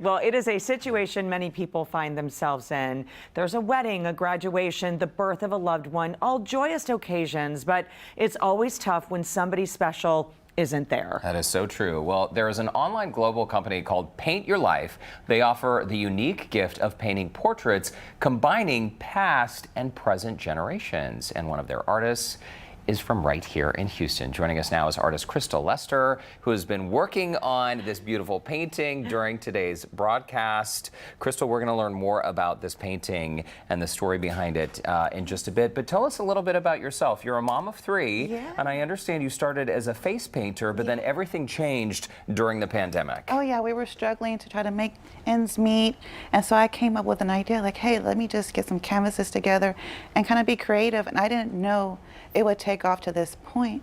Well, it is a situation many people find themselves in. There's a wedding, a graduation, the birth of a loved one, all joyous occasions, but it's always tough when somebody special isn't there. That is so true. Well, there is an online global company called Paint Your Life. They offer the unique gift of painting portraits, combining past and present generations. And one of their artists is from right here in Houston. Joining us now is artist Crystal Lester, who has been working on this beautiful painting during today's broadcast. Crystal, we're going to learn more about this painting and the story behind it in just a bit. But tell us a little bit about yourself. You're a mom of three, and I understand you started as a face painter, but then everything changed during the pandemic. Oh yeah, we were struggling to try to make ends meet, and so I came up with an idea like, hey, let me just get some canvases together and kind of be creative. And I didn't know it would take off to this point.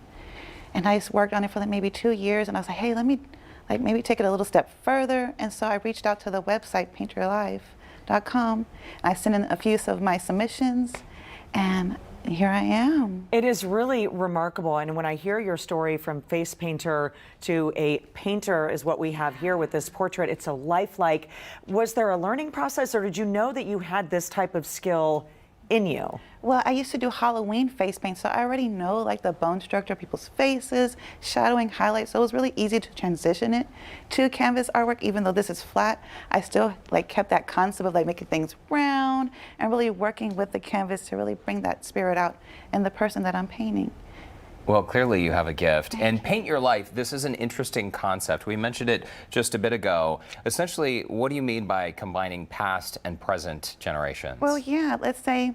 And I just worked on it for like maybe 2 years, and I was like, hey, let me like maybe take it a little step further. And so I reached out to the website paintyourlife.com, and I sent in a few of my submissions, and here I am. It is really remarkable, and when I hear your story from face painter to a painter is what we have here with this portrait, it's so lifelike. Was there a learning process, or did you know that you had this type of skill in you? Well, I used to do Halloween face paint, so I already know like the bone structure of people's faces, shadowing, highlights, so it was really easy to transition it to canvas artwork. Even though this is flat, I still like kept that concept of like making things round and really working with the canvas to really bring that spirit out in the person that I'm painting. Well, clearly you have a gift. And Paint Your Life, this is an interesting concept. We mentioned it just a bit ago. Essentially, what do you mean by combining past and present generations? Well, yeah, let's say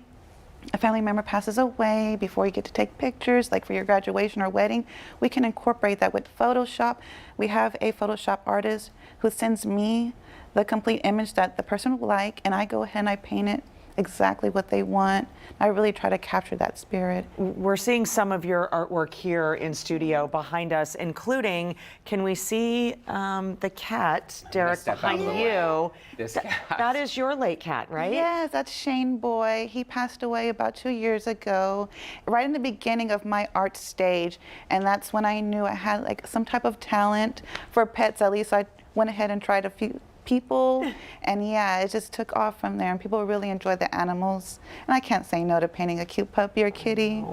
a family member passes away before you get to take pictures, like for your graduation or wedding. We can incorporate that with Photoshop. We have a Photoshop artist who sends me the complete image that the person would like, and I go ahead and I paint it exactly what they want. I really try to capture that spirit. We're seeing some of your artwork here in studio behind us, including, can we see the cat, Derek, behind you? This cat. That is your late cat, right? Yes, that's Shane Boy. He passed away about 2 years ago, right in the beginning of my art stage. And that's when I knew I had like some type of talent for pets. At least I went ahead and tried a few people, and yeah, it just took off from there, and people really enjoyed the animals, and I can't say no to painting a cute puppy or kitty.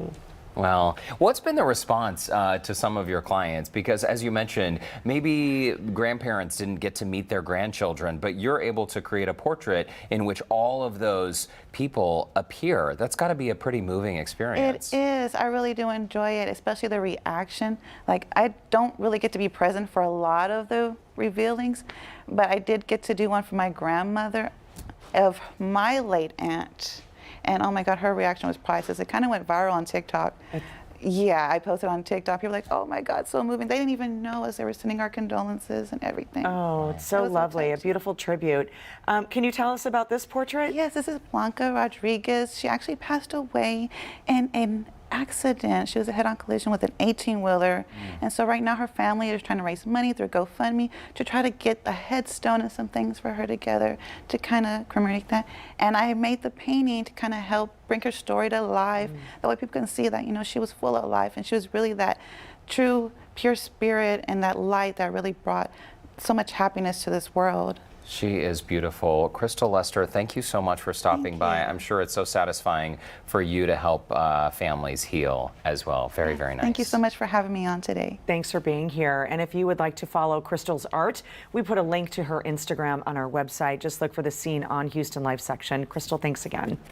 Well, what's been the response to some of your clients? Because as you mentioned, maybe grandparents didn't get to meet their grandchildren, but you're able to create a portrait in which all of those people appear. That's got to be a pretty moving experience. It is. I really do enjoy it, especially the reaction. Like, I don't really get to be present for a lot of the revealings, but I did get to do one for my grandmother of my late aunt. And oh my God, her reaction was priceless. It kind of went viral on TikTok. Yeah, I posted on TikTok. People were like, oh my God, so moving. They didn't even know us. They were sending our condolences and everything. Oh, it's so lovely. A beautiful tribute. Can you tell us about this portrait? Yes, this is Blanca Rodriguez. She actually passed away in an accident. She was a head-on collision with an 18-wheeler. And so right now her family is trying to raise money through GoFundMe to try to get a headstone and some things for her together to kind of commemorate that. And I made the painting to kind of help bring her story to life. That way people can see that, you know, she was full of life, and she was really that true, pure spirit and that light that really brought so much happiness to this world. She is beautiful. Crystal Lester, thank you so much for stopping by. I'm sure it's so satisfying for you to help families heal as well. Very, very nice. Thank you so much for having me on today. Thanks for being here. And if you would like to follow Crystal's art, we put a link to her Instagram on our website. Just look for the Scene on Houston Life section. Crystal, thanks again.